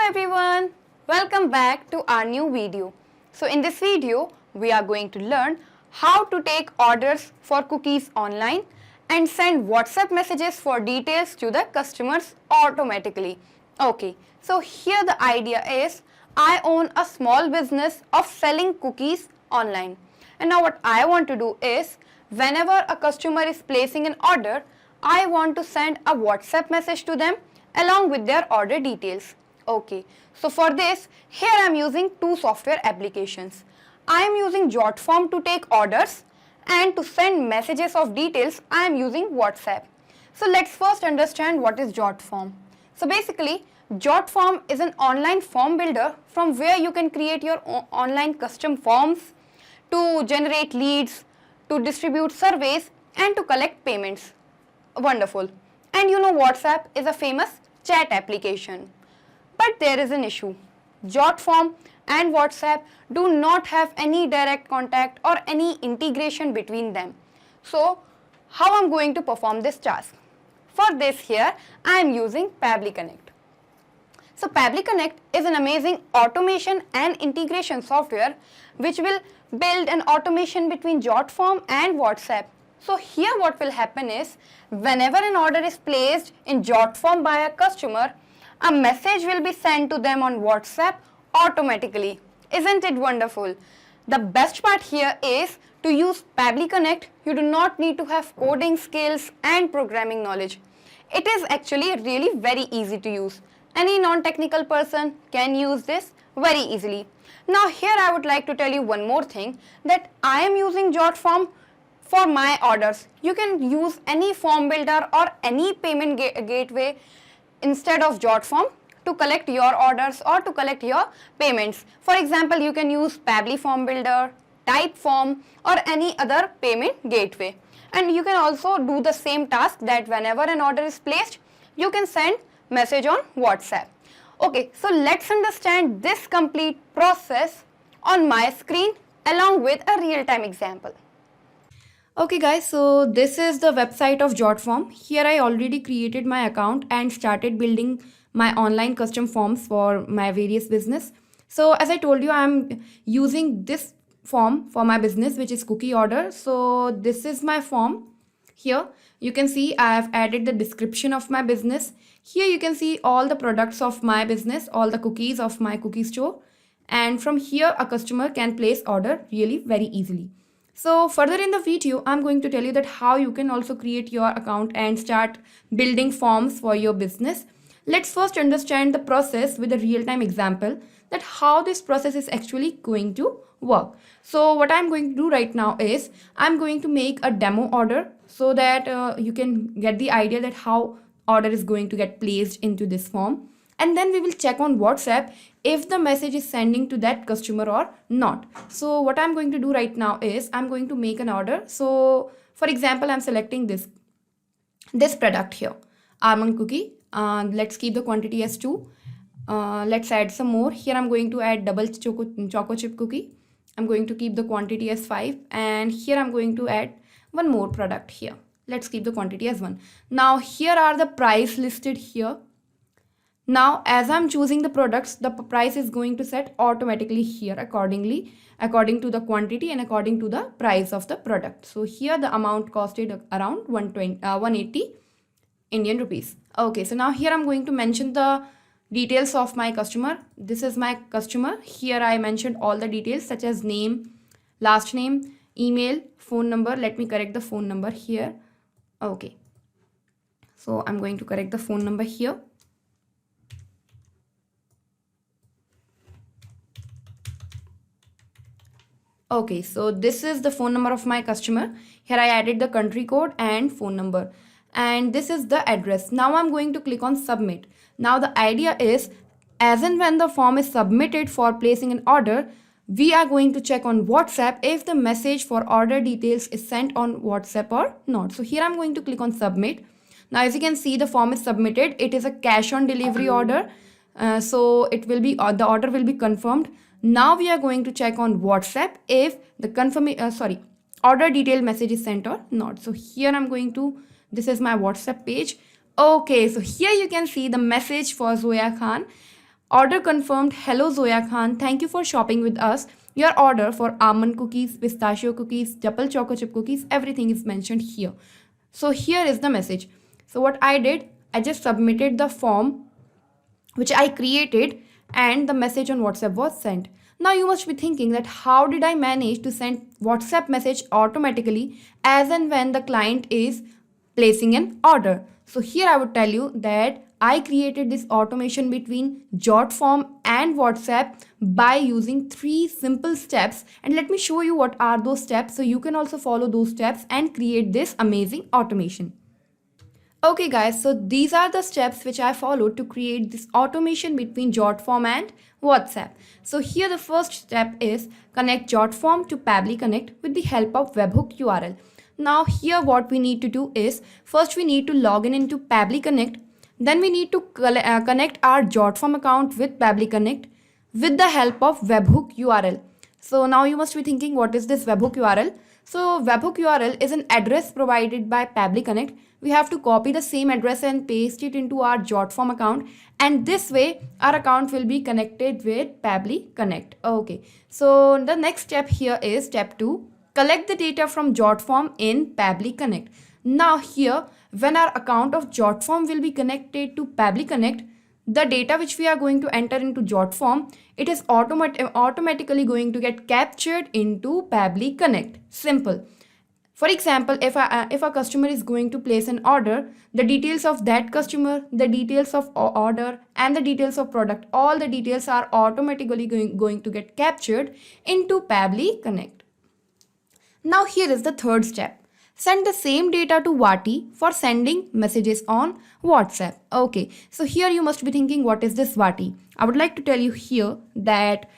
everyone, welcome back to our new video. So in this video, we are going to learn how to take orders for cookies online and send WhatsApp messages for details to the customers automatically. Okay, so here the idea is I own a small business of selling cookies online. And now what I want to do is whenever a customer is placing an order, I want to send a WhatsApp message to them along with their order details. Okay, so for this, here I am using two software applications. I am using JotForm to take orders, and to send messages of details, I am using WhatsApp. So let's first understand what is JotForm. So basically, JotForm is an online form builder from where you can create your online custom forms to generate leads, to distribute surveys, and to collect payments. Wonderful. And you know WhatsApp is a famous chat application. But there is an issue. JotForm and WhatsApp do not have any direct contact or any integration between them. So how I am going to perform this task? For this here, I am using Pabbly Connect. So Pabbly Connect is an amazing automation and integration software which will build an automation between JotForm and WhatsApp. So here what will happen is, whenever an order is placed in JotForm by a customer, a message will be sent to them on WhatsApp automatically. Isn't it wonderful? The best part here is to use Pabbly Connect, you do not need to have coding skills and programming knowledge. It is actually really very easy to use. Any non-technical person can use this very easily. Now here I would like to tell you one more thing, that I am using JotForm for my orders. You can use any form builder or any payment gateway instead of JotForm to collect your orders or to collect your payments. For example, you can use Pabbly Form Builder, Typeform, or any other payment gateway. And you can also do the same task, that whenever an order is placed, you can send message on WhatsApp. Okay, so let's understand this complete process on my screen along with a real-time example. Okay guys, so this is the website of JotForm. Here I already created my account and started building my online custom forms for my various business. So as I told you, I'm using this form for my business, which is cookie order. So this is my form. Here you can see I have added the description of my business. Here you can see all the products of my business, all the cookies of my cookie store. And from here a customer can place order really very easily. So further in the video, I'm going to tell you that how you can also create your account and start building forms for your business. Let's first understand the process with a real-time example, that how this process is actually going to work. So what I'm going to do right now is I'm going to make a demo order so that you can get the idea that how order is going to get placed into this form. And then we will check on WhatsApp if the message is sending to that customer or not. So what I'm going to do right now is I'm going to make an order. So for example, I'm selecting this product here, almond cookie. Let's keep the quantity as 2. Let's add some more. Here I'm going to add double choco chip cookie. I'm going to keep the quantity as 5. And here I'm going to add one more product here. Let's keep the quantity as 1. Now here are the price listed here. Now, as I'm choosing the products, the price is going to set automatically here accordingly, according to the quantity and according to the price of the product. So here the amount costed around 180 Indian rupees. Okay, so now here I'm going to mention the details of my customer. This is my customer. Here I mentioned all the details such as name, last name, email, phone number. Let me correct the phone number here. Okay, so I'm going to correct the phone number here. Okay, so this is the phone number of my customer. Here I added the country code and phone number. And this is the address. Now I'm going to click on submit. Now the idea is, as and when the form is submitted for placing an order, we are going to check on WhatsApp if the message for order details is sent on WhatsApp or not. So here I'm going to click on submit. Now as you can see, the form is submitted. It is a cash on delivery order. So it will be the order will be confirmed. Now we are going to check on WhatsApp if the order detail message is sent or not. So here I'm going to, this is my WhatsApp page. Okay, so here you can see the message for Zoya Khan. Order confirmed. Hello Zoya Khan. Thank you for shopping with us. Your order for almond cookies, pistachio cookies, double choco chip cookies, everything is mentioned here. So here is the message. So what I did, I just submitted the form which I created and the message on WhatsApp was sent. Now you must be thinking that how did I manage to send WhatsApp message automatically as and when the client is placing an order. So here I would tell you that I created this automation between JotForm and WhatsApp by using 3 simple steps, and let me show you what are those steps so you can also follow those steps and create this amazing automation. Okay guys, so these are the steps which I followed to create this automation between JotForm and WhatsApp. So here the first step is connect JotForm to Pabbly Connect with the help of webhook URL. Now here what we need to do is, first we need to log in into Pabbly Connect. Then we need to connect our JotForm account with Pabbly Connect with the help of webhook URL. So now you must be thinking, what is this webhook URL? So webhook URL is an address provided by Pabbly Connect. We have to copy the same address and paste it into our JotForm account, and this way our account will be connected with Pabbly Connect. Okay, so the next step here is step 2. Collect the data from JotForm in Pabbly Connect. Now here, when our account of JotForm will be connected to Pabbly Connect, the data which we are going to enter into JotForm, it is automatically going to get captured into Pabbly Connect. Simple. For example, if a customer is going to place an order, the details of that customer, the details of order, and the details of product, all the details are automatically going to get captured into Pabbly Connect. Now here is the third step. Send the same data to Vati for sending messages on WhatsApp. Okay, so here you must be thinking, what is this Vati? I would like to tell you here that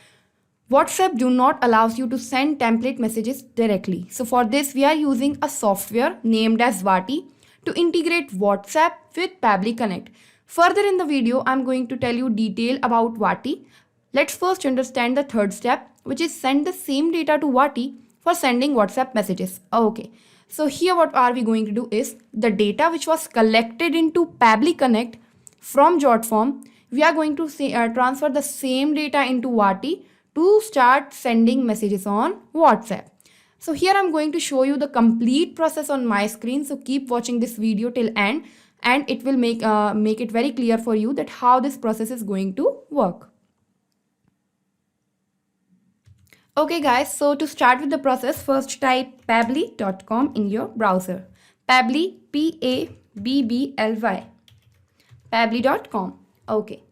WhatsApp do not allows you to send template messages directly. So for this we are using a software named as Vati to integrate WhatsApp with Pabbly Connect. Further in the video, I'm going to tell you detail about Vati. Let's first understand the third step, which is send the same data to Vati for sending WhatsApp messages. Okay. So here what are we going to do is, the data which was collected into Pabbly Connect from JotForm, we are going to transfer the same data into Vati to start sending messages on WhatsApp. So here I'm going to show you the complete process on my screen. So keep watching this video till end, and it will make it very clear for you that how this process is going to work. Okay guys, so to start with the process, first type pabbly.com in your browser. Pabbly, P-A-B-B-L-Y. Pabbly.com. Okay.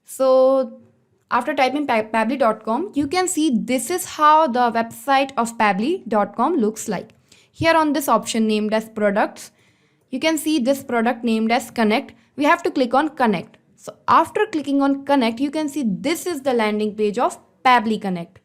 So after typing pabbly.com, you can see this is how the website of pabbly.com looks like. Here on this option named as products, you can see this product named as connect. We have to click on connect. So after clicking on connect, you can see this is the landing page of Pabbly Connect.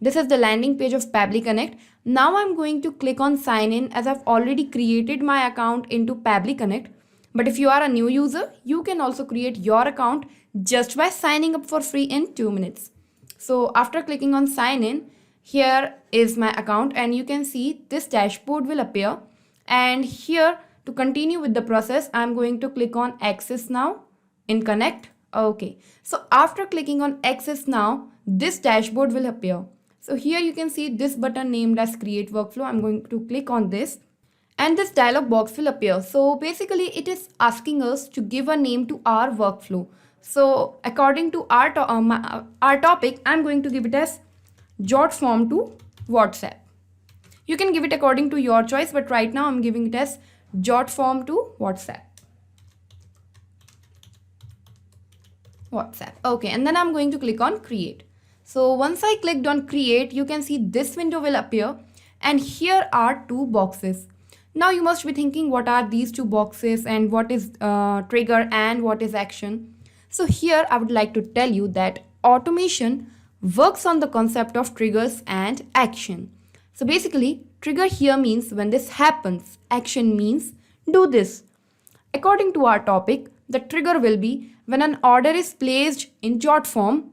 This is the landing page of Pabbly Connect. Now I'm going to click on sign in, as I've already created my account into Pabbly Connect. But if you are a new user, you can also create your account just by signing up for free in 2 minutes. So after clicking on sign in, here is my account, and you can see this dashboard will appear. And here, to continue with the process, I'm going to click on access now in Connect. Okay, so after clicking on access now, this dashboard will appear. So here you can see this button named as create workflow. I'm going to click on this and this dialog box will appear. So basically it is asking us to give a name to our workflow. So according to our topic, I'm going to give it as JotForm to WhatsApp. You can give it according to your choice, but right now I'm giving it as JotForm to WhatsApp. Okay, and then I'm going to click on create. So once I clicked on create, you can see this window will appear, and here are 2 boxes. Now you must be thinking, what are these 2 boxes and what is trigger and what is action? So here I would like to tell you that automation works on the concept of triggers and action. So basically trigger here means when this happens, action means do this. According to our topic, the trigger will be when an order is placed in JotForm,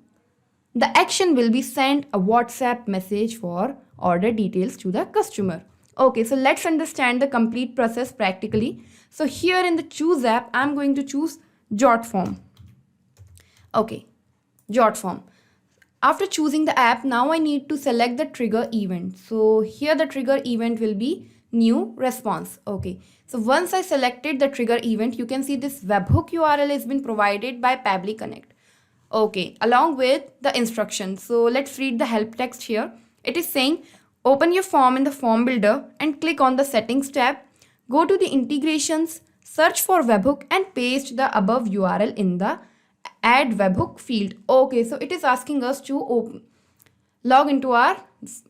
the action will be send a WhatsApp message for order details to the customer. Okay, so let's understand the complete process practically. So here in the choose app, I'm going to choose JotForm. Okay, JotForm. After choosing the app, now I need to select the trigger event. So here the trigger event will be new response. Okay, so once I selected the trigger event, you can see this webhook URL has been provided by Pabbly Connect. Okay, along with the instructions. So let's read the help text here. It is saying open your form in the form builder and click on the settings tab. Go to the integrations, search for webhook and paste the above URL in the add webhook field. Okay, so it is asking us to log into our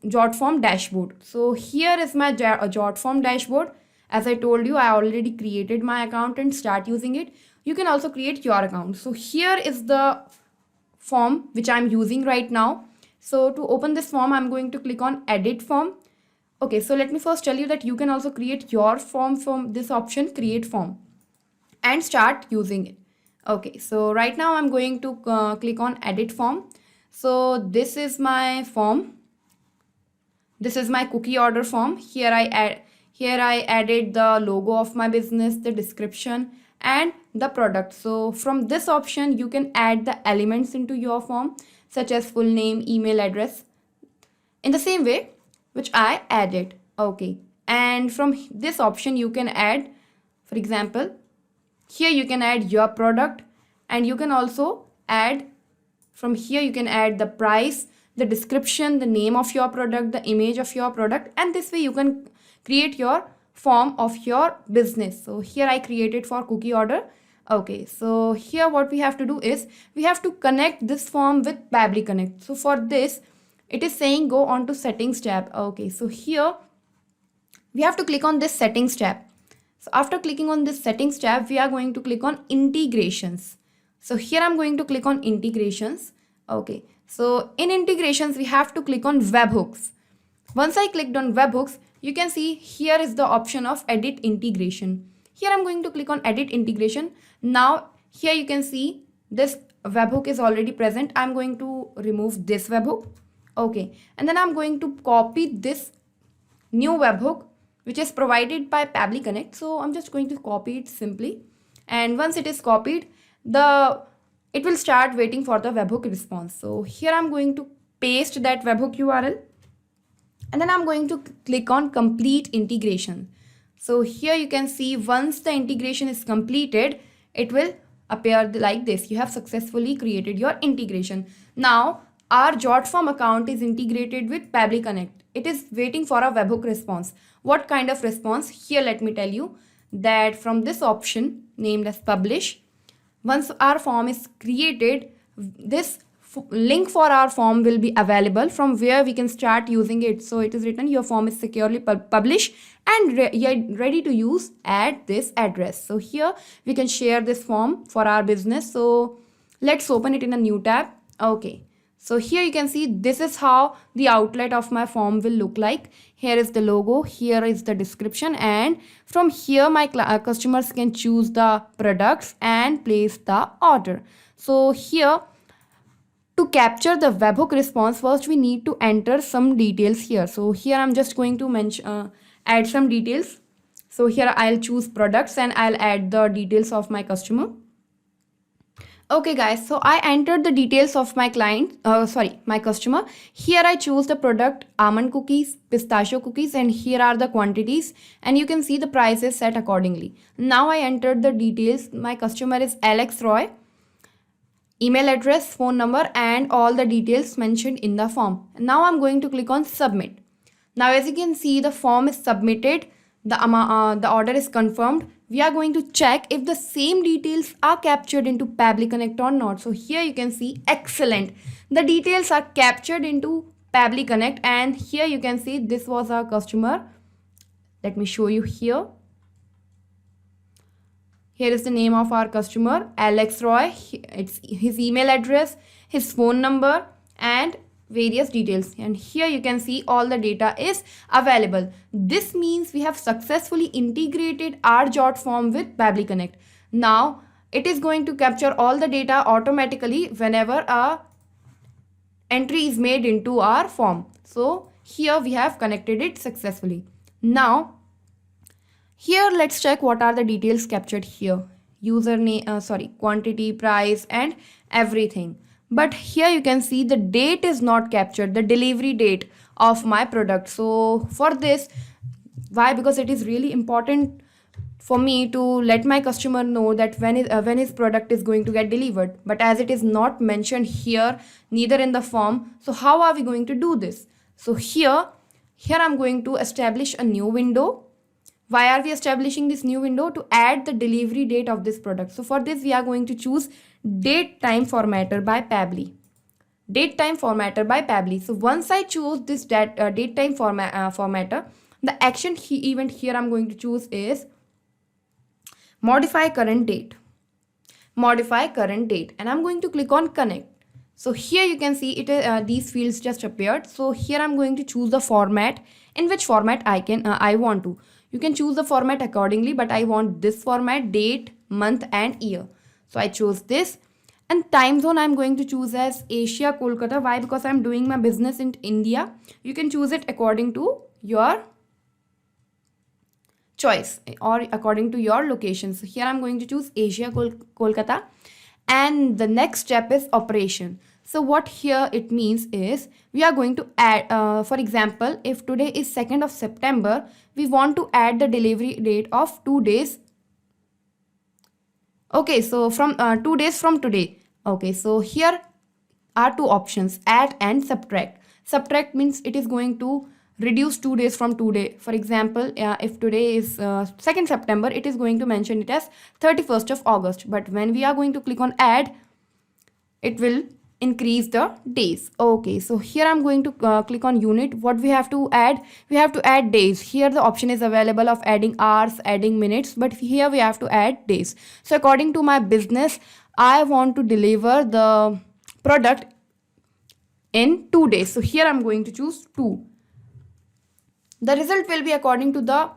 JotForm dashboard. So here is my JotForm dashboard. As I told you, I already created my account and start using it. You can also create your account. So here is the form which I'm using right now. So to open this form, I'm going to click on edit form. Okay, so let me first tell you that you can also create your form from this option, create form, and start using it. Okay, so right now I'm going to click on edit form. So this is my form. This is my cookie order form. Here I added the logo of my business, the description, and the product. So from this option, you can add the elements into your form, such as full name, email address, in the same way which I added. Okay, and from this option, you can add, for example, here you can add your product, and you can also add from here, you can add the price, the description, the name of your product, the image of your product, and this way you can create your form of your business. So here I created for cookie order. Okay, so here what we have to do is we have to connect this form with Pabbly Connect. So for this, it is saying go on to settings tab. Okay, so here we have to click on this settings tab. So after clicking on this settings tab, we are going to click on integrations. So here I'm going to click on integrations. Okay, so in integrations, we have to click on webhooks. Once I clicked on webhooks, you can see here is the option of edit integration. Here I'm going to click on edit integration. Now here you can see this webhook is already present. I'm going to remove this webhook. Okay, and then I'm going to copy this new webhook which is provided by Pabbly Connect. So I'm just going to copy it simply. And once it is copied, it will start waiting for the webhook response. So here I'm going to paste that webhook URL, and then I'm going to click on complete integration. So here you can see once the integration is completed, it will appear like this. You have successfully created your integration. Now our JotForm account is integrated with Pabbly Connect. It is waiting for a webhook response. What kind of response? Here let me tell you that from this option named as publish, once our form is created, this link for our form will be available from where we can start using it. So it is written your form is securely published and ready to use at this address. So here we can share this form for our business. So let's open it in a new tab. Okay, so here you can see this is how the outlet of my form will look like. Here is the logo, here is the description, and from here my customers can choose the products and place the order. So here, to capture the webhook response, first we need to enter some details here. So here I'm just going to add some details. So here I'll choose products and I'll add the details of my customer. Okay guys, so I entered the details of my my customer. Here I choose the product almond cookies, pistachio cookies, and here are the quantities, and you can see the prices set accordingly. Now I entered the details. My customer is Alex Roy. Email address, phone number, and all the details mentioned in the form. Now I'm going to click on submit. Now as you can see, the form is submitted. The order is confirmed. We are going to check if the same details are captured into Pabbly Connect or not. So here you can see, excellent. The details are captured into Pabbly Connect, and here you can see this was our customer. Let me show you here. Here is the name of our customer, Alex Roy. It's his email address, his phone number, and various details. And here you can see all the data is available. This means we have successfully integrated our JotForm with Pabbly Connect. Now it is going to capture all the data automatically whenever a entry is made into our form. So here we have connected it successfully. Now here let's check what are the details captured here. username, quantity, price, and everything. But here you can see the date is not captured, the delivery date of my product. So for this, why? Because it is really important for me to let my customer know that when his product is going to get delivered. But as it is not mentioned here, neither in the form, so how are we going to do this? So here I'm going to establish a new window. Why are we establishing this new window? To add the delivery date of this product. So for this we are going to choose date time formatter by Pabbly. Date time formatter by Pabbly. So once I choose this date time formatter, the action event here I'm going to choose is modify current date. Modify current date, and I'm going to click on connect. So here you can see it these fields just appeared. So here I'm going to choose the format, in which format I want to. You can choose the format accordingly, but I want this format: date, month, and year. So I chose this. And time zone I'm going to choose as Asia, Kolkata. Why? Because I'm doing my business in India. You can choose it according to your choice or according to your location. So here I'm going to choose Asia, Kolkata. And the next step is operation. So what here it means is we are going to add, for example, if today is 2nd of September, we want to add the delivery date of 2 days. Okay, so from 2 days from today. Okay, so here are two options: add and subtract. Subtract means it is going to reduce 2 days from today. For example, if today is 2nd September, it is going to mention it as 31st of August. But when we are going to click on add, it will increase the days. Okay, so here I'm going to click on unit. What we have to add? We have to add days. Here the option is available of adding hours, adding minutes, but here we have to add days. So according to my business, I want to deliver the product in 2 days. So here I'm going to choose 2. The result will be according to the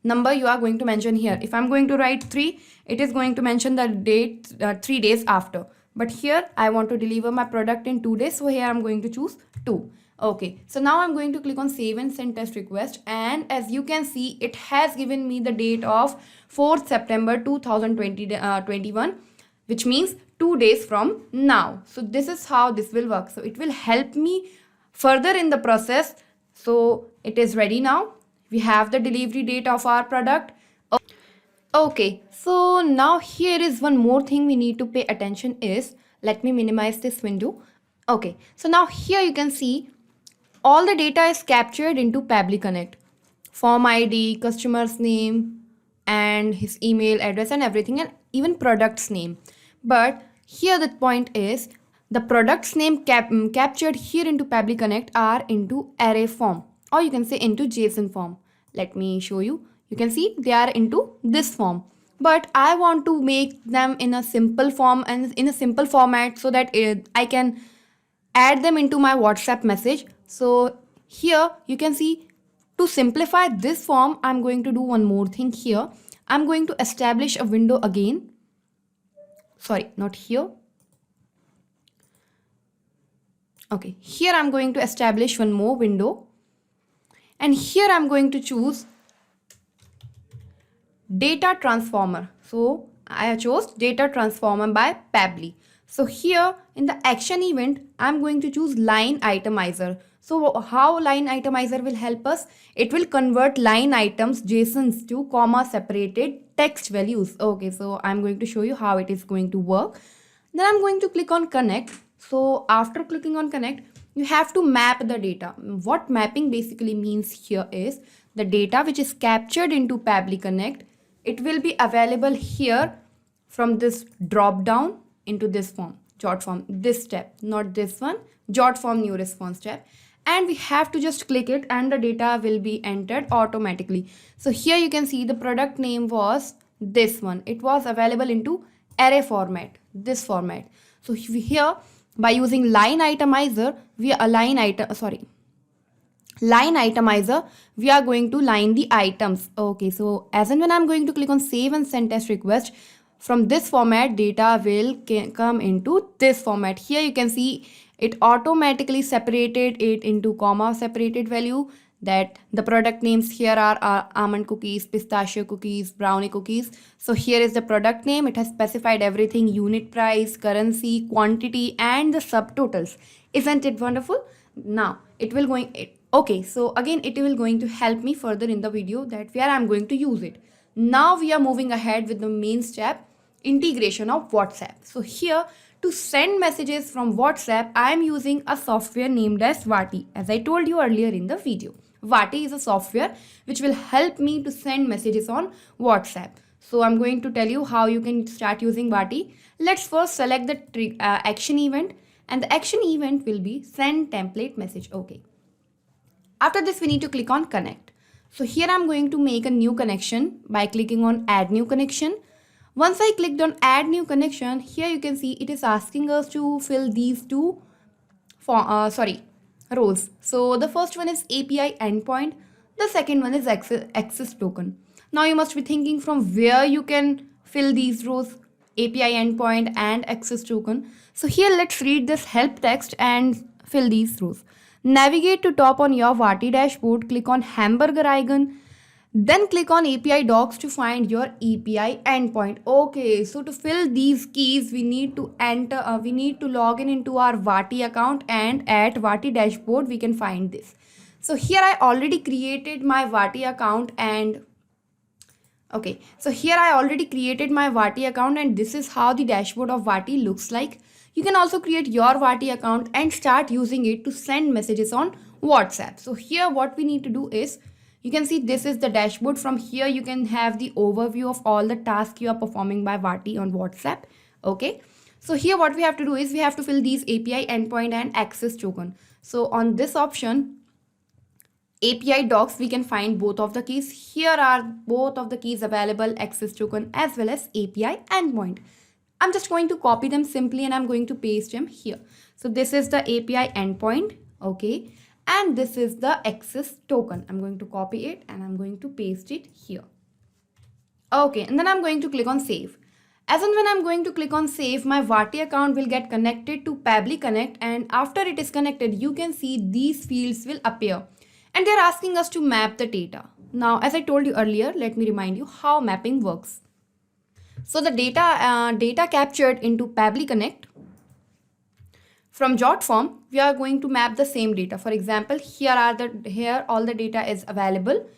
number you are going to mention here. If I'm going to write 3, it is going to mention the date 3 days after. But here I want to deliver my product in 2 days. So here I'm going to choose 2. Okay, so now I'm going to click on save and send test request. And as you can see, it has given me the date of 4th September 2021, which means 2 days from now. So this is how this will work. So it will help me further in the process. So it is ready now. We have the delivery date of our product. Okay, so now here is one more thing we need to pay attention is, let me minimize this window. Okay, so now here you can see all the data is captured into Pabbly Connect. Form ID, customer's name, and his email address and everything, and even product's name. But here the point is, the product's name captured here into Pabbly Connect are into array form, or you can say into JSON form. Let me show you. You can see they are into this form. But I want to make them in a simple form and in a simple format so that I can add them into my WhatsApp message. So here you can see, to simplify this form, I'm going to do one more thing here. I'm going to establish a window again. Sorry, not here. Okay, here I'm going to establish one more window. And here I'm going to choose data transformer. So I chose data transformer by Pabbly. So here in the action event, I'm going to choose line itemizer. So how line itemizer will help us? It will convert line items JSONs to comma separated text values. Okay, so I'm going to show you how it is going to work. Then I'm going to click on connect. So after clicking on connect, you have to map the data. What mapping basically means here is the data which is captured into Pabbly Connect, it will be available here from this drop down into this form, jot form, this step, not this one, jot form new response step. And we have to just click it and the data will be entered automatically. So here you can see the product name was this one. It was available into array format, this format. So here by using line itemizer, line itemizer, we are going to line the items. Okay, so as and when I'm going to click on save and send test request, from this format data will come into this format. Here you can see it automatically separated it into comma separated value. that the product names here are almond cookies, pistachio cookies, brownie cookies. So here is the product name. It has specified everything: unit price, currency, quantity, and the subtotals. Isn't it wonderful? Now it will okay, so again it will going to help me further in the video that where I'm going to use it. Now we are moving ahead with the main step, integration of WhatsApp. So here, to send messages from WhatsApp, I am using a software named as Vati, as I told you earlier in the video. Vati is a software which will help me to send messages on WhatsApp. So I'm going to tell you how you can start using Vati. Let's first select the action event, and the action event will be send template message. Okay. After this, we need to click on connect. So here I'm going to make a new connection by clicking on add new connection. Once I clicked on add new connection, here you can see it is asking us to fill these two rows. So the first one is API endpoint. The second one is access token. Now you must be thinking from where you can fill these rows, API endpoint and access token. So here let's read this help text and fill these rows. Navigate to top on your Vati dashboard, click on hamburger icon, then click on API docs to find your API endpoint. Okay, so to fill these keys, we need to log in into our Vati account, and at Vati dashboard, we can find this. So here I already created my Vati account, and okay, so here I already created my Vati account, and this is how the dashboard of Vati looks like. You can also create your Vati account and start using it to send messages on WhatsApp. So here what we need to do is, you can see this is the dashboard. From here you can have the overview of all the tasks you are performing by Vati on WhatsApp. Okay, so here what we have to do is we have to fill these API endpoint and access token. So on this option, API docs, we can find both of the keys. Here are both of the keys available, access token as well as API endpoint. I'm just going to copy them simply and I'm going to paste them here. So this is the API endpoint, okay, and this is the access token. I'm going to copy it and I'm going to paste it here. Okay, and then I'm going to click on save. As and when I'm going to click on save, my Vati account will get connected to Pabbly Connect, and after it is connected, you can see these fields will appear and they're asking us to map the data. Now, as I told you earlier, let me remind you how mapping works. So the data captured into Pabbly Connect from JotForm, we are going to map the same data. For example, here all the data is available.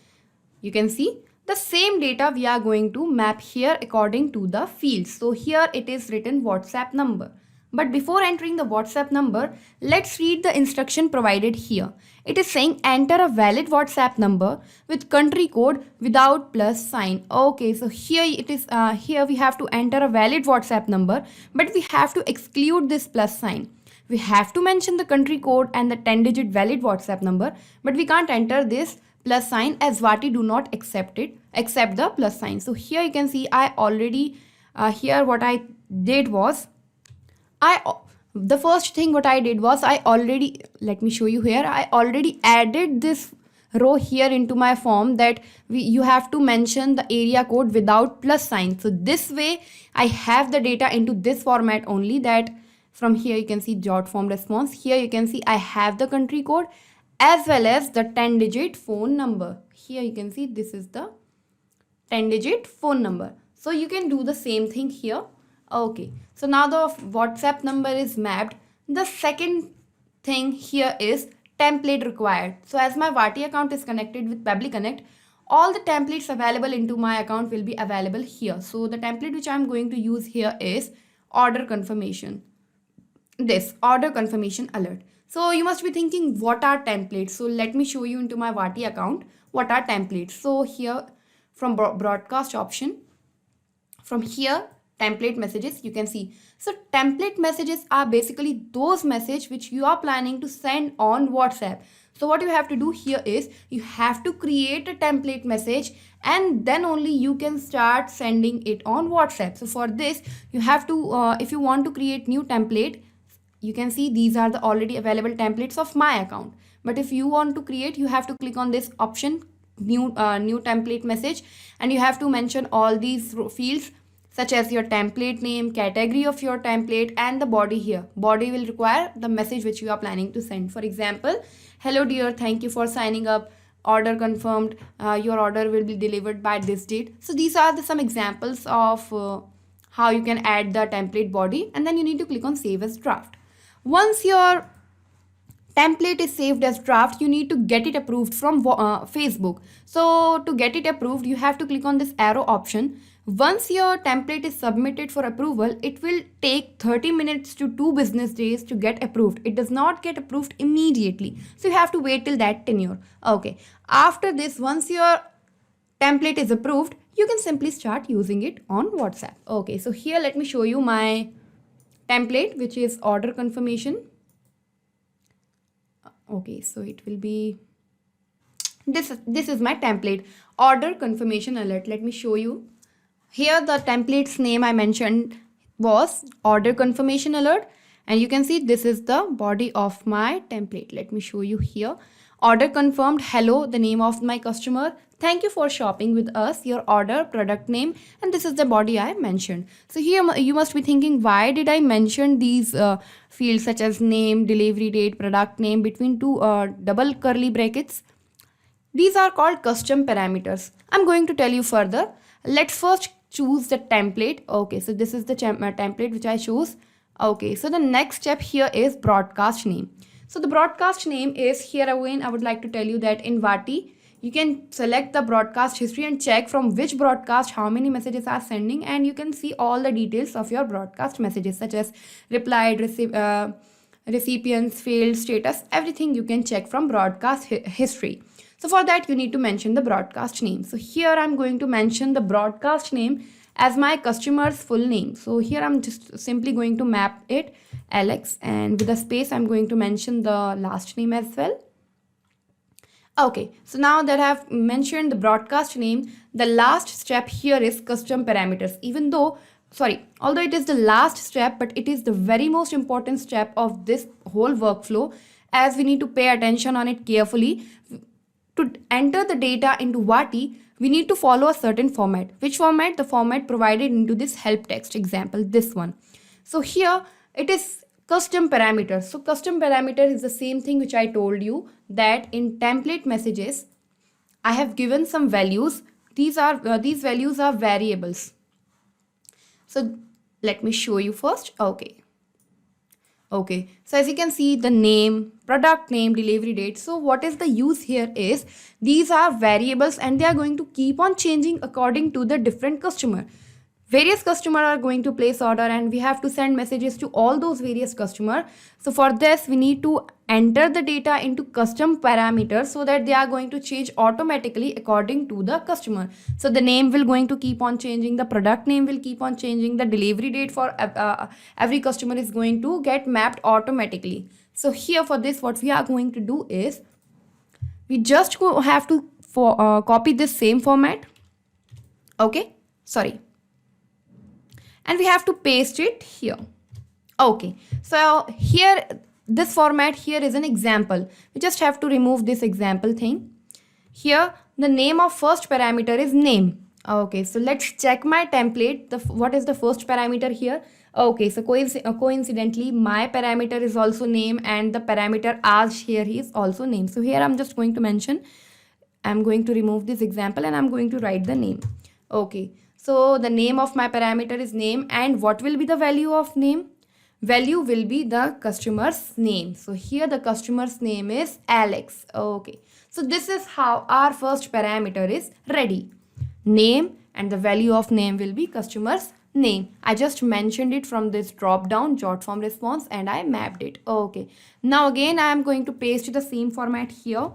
You can see the same data we are going to map here according to the fields. So here it is written WhatsApp number. But before entering the WhatsApp number, let's read the instruction provided here. It is saying enter a valid WhatsApp number with country code without plus sign. Okay, so here it is. Here we have to enter a valid WhatsApp number, but we have to exclude this plus sign. We have to mention the country code and the 10-digit valid WhatsApp number, but we can't enter this plus sign as Vati do not accept the plus sign. So here you can see I already here what I did was the first thing what I did was let me show you here. I already added this row here into my form that you have to mention the area code without plus sign. So this way I have the data into this format only, that from here you can see JotForm response. Here you can see I have the country code as well as the 10-digit phone number. Here you can see this is the 10-digit phone number. So you can do the same thing here. Okay, so now the WhatsApp number is mapped. The second thing here is template required. So as my Vati account is connected with Pabbly Connect, all the templates available into my account will be available here. So the template which I'm going to use here is order confirmation. This order confirmation alert. So you must be thinking, what are templates? So let me show you into my Vati account what are templates. So here from broadcast option, from here template messages, you can see. So template messages are basically those messages which you are planning to send on WhatsApp. So what you have to do here is you have to create a template message and then only you can start sending it on WhatsApp. So for this you have to if you want to create new template, you can see these are the already available templates of my account. But if you want to create, you have to click on this option, new template message, and you have to mention all these fields such as your template name, category of your template, and the body here. Body will require the message which you are planning to send. For example, hello dear, thank you for signing up order confirmed, your order will be delivered by this date. So these are some examples of how you can add the template body, and then you need to click on save as draft. Once your template is saved as draft, you need to get it approved from Facebook. So to get it approved, you have to click on this arrow option. Once your template is submitted for approval, it will take 30 minutes to 2 business days to get approved. It does not get approved immediately, so you have to wait till that tenure. Okay, after this, once your template is approved, you can simply start using it on WhatsApp. Okay, so here let me show you my template, which is order confirmation. Okay, so it will be this is my template, order confirmation alert. Let me show you. Here the template's name I mentioned was order confirmation alert, and you can see this is the body of my template. Let me show you here. Order confirmed, hello, the name of my customer, thank you for shopping with us, your order, product name, and this is the body I mentioned. So here you must be thinking, why did I mention these fields such as name, delivery date, product name between two double curly brackets? These are called custom parameters. I'm going to tell you further. Let's first choose the template. Okay, so this is the template which I chose. Okay, so the next step here is broadcast name. So the broadcast name is, here again I would like to tell you that in Vati, you can select the broadcast history and check from which broadcast how many messages are sending, and you can see all the details of your broadcast messages such as replied, recipients, failed, status, everything you can check from broadcast history. So for that you need to mention the broadcast name. So here I'm going to mention the broadcast name as my customer's full name. So here I'm just simply going to map it Alex, and with a space I'm going to mention the last name as well. Okay, so now that I've mentioned the broadcast name, the last step here is custom parameters. Although it is the last step, but it is the very most important step of this whole workflow, as we need to pay attention on it carefully. To enter the data into Vati, we need to follow a certain format. Which format? The format provided into this help text example, this one. So here it is custom parameters. So custom parameter is the same thing which I told you, that in template messages I have given some values. These values are variables. So let me show you first. Okay, so as you can see, the name, product name, delivery date. So what is the use here is, these are variables and they are going to keep on changing according to the different customer. Various customers are going to place order and we have to send messages to all those various customers. So for this we need to enter the data into custom parameters so that they are going to change automatically according to the customer. So the name will going to keep on changing, the product name will keep on changing, the delivery date for every customer is going to get mapped automatically. So here for this what we are going to do is, we just have to copy this same format. And we have to paste it here. Okay, so here this format here is an example. We just have to remove this example thing. Here the name of first parameter is name. Okay, so let's check my template. What is the first parameter here? Okay, so coincidentally my parameter is also name and the parameter as here is also name. So here I'm just going to mention, I'm going to remove this example and I'm going to write the name. Okay, so the name of my parameter is name, and what will be the value of name? Value will be the customer's name. So here the customer's name is Alex. Okay, so this is how our first parameter is ready. Name, and the value of name will be customer's name. I just mentioned it from this drop down jot form response and I mapped it. Okay, now again I am going to paste the same format here.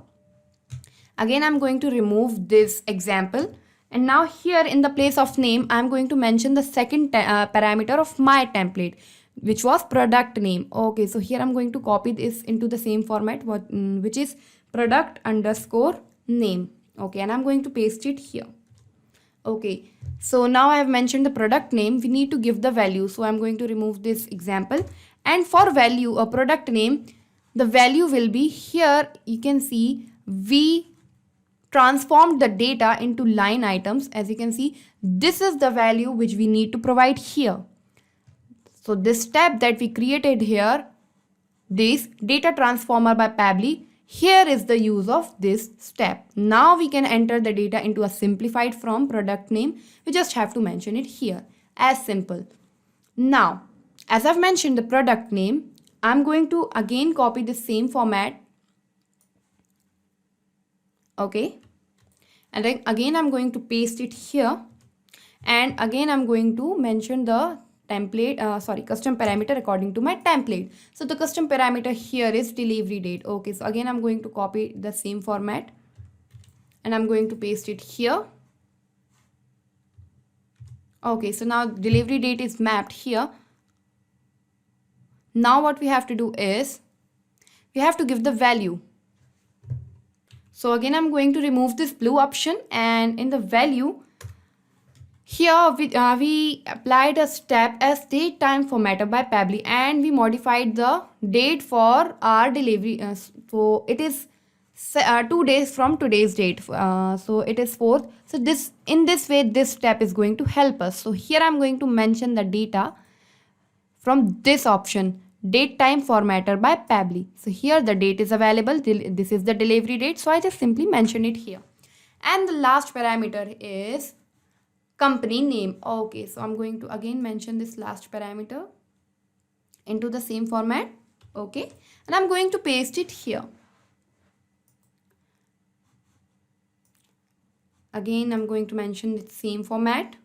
Again I'm going to remove this example. And now here in the place of name, I'm going to mention the second parameter of my template, which was product name. Okay, so here I'm going to copy this into the same format, which is product underscore name. Okay, and I'm going to paste it here. Okay, so now I have mentioned the product name. We need to give the value. So I'm going to remove this example. And for value, a product name, the value will be here. You can see we transformed the data into line items. As you can see, this is the value which we need to provide here. So this step that we created here, this data transformer by Pabbly, Here is the use of this step. Now we can enter the data into a simplified form, product name. We just have to mention it here, as simple. Now, as I've mentioned the product name, I'm going to again copy the same format. Okay. And then again I'm going to paste it here. And again I'm going to mention the template, custom parameter according to my template. So the custom parameter here is delivery date. Okay, so again I'm going to copy the same format and I'm going to paste it here. Okay, so now delivery date is mapped here. Now what we have to do is we have to give the value. So again I'm going to remove this blue option, and in the value here we applied a step as date time formatted by Pabbly, and we modified the date for our delivery. So it is 2 days from today's date. So it is 4th. So in this way this step is going to help us. So here I'm going to mention the data from this option, date time formatter by Pabbly. So here the date is available. This is the delivery date. So I just simply mention it here. And the last parameter is company name. Okay, so I'm going to again mention this last parameter into the same format. Okay, and I'm going to paste it here. Again, I'm going to mention the same format.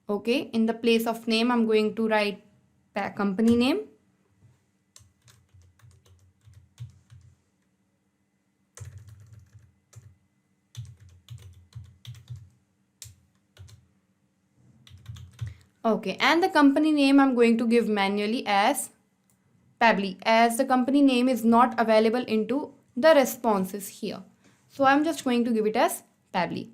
Okay, in the place of name, I'm going to write company name. Okay, and the company name I'm going to give manually as Pabbly, as the company name is not available into the responses here. So I'm just going to give it as Pabbly.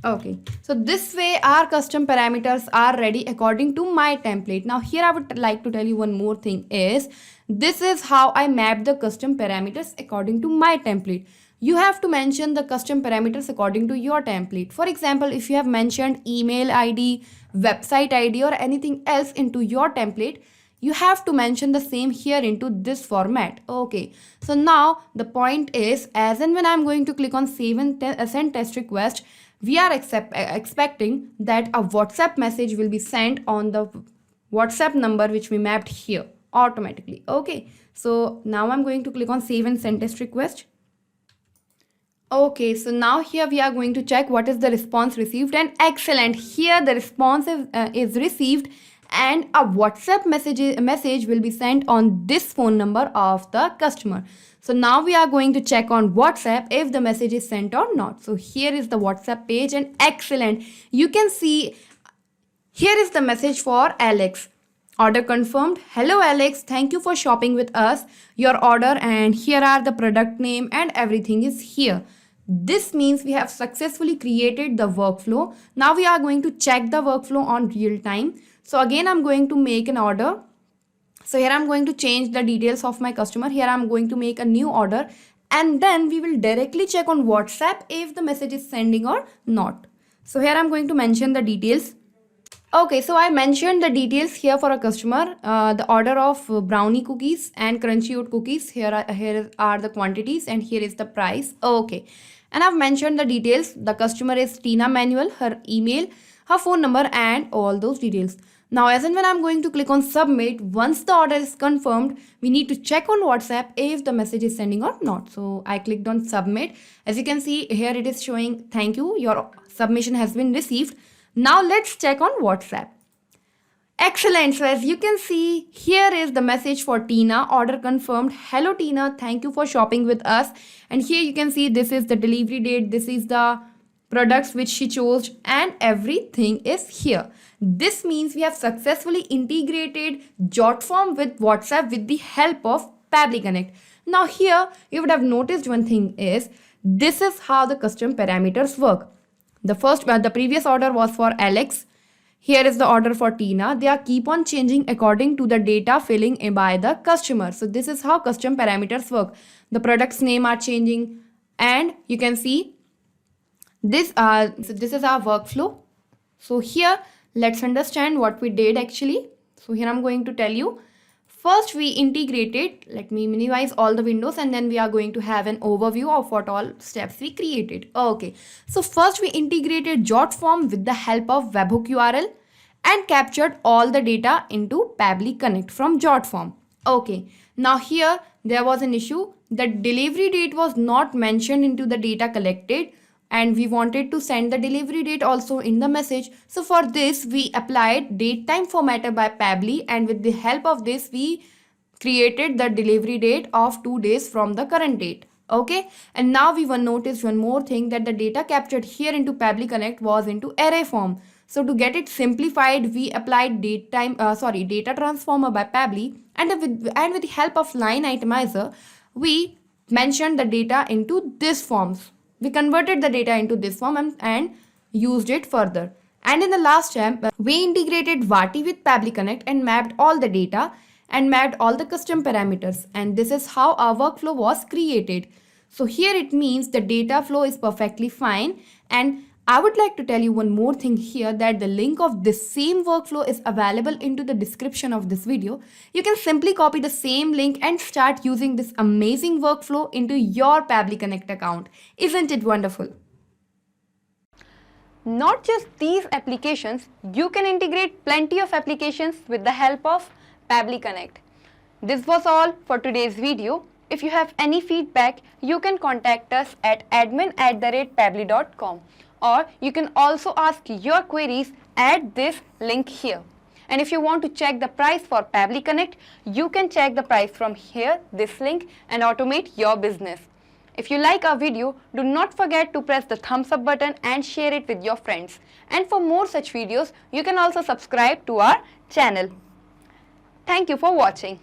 Okay, so this way our custom parameters are ready according to my template. Now here I would like to tell you one more thing is, this is how I map the custom parameters according to my template. You have to mention the custom parameters according to your template. For example, if you have mentioned email ID, website ID or anything else into your template, you have to mention the same here into this format. Okay, so now the point is, as and when I'm going to click on save and send test request, we are expecting that a WhatsApp message will be sent on the WhatsApp number which we mapped here automatically. Okay, so now I'm going to click on save and send test request. Okay, so now here we are going to check what is the response received, and excellent, here the response is received and a WhatsApp message will be sent on this phone number of the customer. So now we are going to check on WhatsApp if the message is sent or not. So here is the WhatsApp page, and excellent, you can see here is the message for Alex. Order confirmed. Hello Alex, thank you for shopping with us. Your order, and here are the product name and everything is here. This means we have successfully created the workflow. Now we are going to check the workflow on real time. So again I'm going to make an order. So here I'm going to change the details of my customer. Here I'm going to make a new order, and then we will directly check on WhatsApp if the message is sending or not. So here I'm going to mention the details. Okay, so I mentioned the details here for a customer, the order of brownie cookies and crunchy oat cookies. Here are the quantities and here is the price. Okay, and I've mentioned the details. The customer is Tina Manuel, her email, her phone number and all those details. Now as and when I'm going to click on submit, once the order is confirmed, we need to check on WhatsApp if the message is sending or not. So I clicked on submit. As you can see here, it is showing thank you, your submission has been received. Now let's check on WhatsApp. Excellent. So as you can see, here is the message for Tina. Order confirmed. Hello Tina, thank you for shopping with us. And here you can see this is the delivery date. This is the products which she chose and everything is here. This means we have successfully integrated JotForm with WhatsApp with the help of Pabbly Connect. Now here you would have noticed one thing is, this is how the custom parameters work. The previous order was for Alex. Here is the order for Tina. They are keep on changing according to the data filling by the customer. So this is how custom parameters work. The products name are changing, and you can see this. So this is our workflow. So here Let's understand what we did actually. So here I'm going to tell you. First we integrated, let me minimize all the windows, and then we are going to have an overview of what all steps we created. Okay, so first we integrated JotForm with the help of webhook URL and captured all the data into Pabbly Connect from JotForm. Okay, now here there was an issue. The delivery date was not mentioned into the data collected, and we wanted to send the delivery date also in the message. So for this we applied datetime formatter by Pabbly, and with the help of this we created the delivery date of 2 days from the current date. Okay, and now we will notice one more thing, that the data captured here into Pabbly Connect was into array form. So to get it simplified, we applied data transformer by Pabbly, and with the help of line itemizer we mentioned the data into this forms. We converted the data into this form and used it further. And in the last step, we integrated Vati with Pabbly Connect and mapped all the data and mapped all the custom parameters. And this is how our workflow was created. So here it means the data flow is perfectly fine. And I would like to tell you one more thing here, that the link of this same workflow is available into the description of this video. You can simply copy the same link and start using this amazing workflow into your Pabbly Connect account. Isn't it wonderful? Not just these applications, you can integrate plenty of applications with the help of Pabbly Connect. This was all for today's video. If you have any feedback, you can contact us at admin@pabbly.com. Or you can also ask your queries at this link here. And if you want to check the price for Pabbly Connect, you can check the price from here, this link, and automate your business. If you like our video, do not forget to press the thumbs up button and share it with your friends. And for more such videos, you can also subscribe to our channel. Thank you for watching.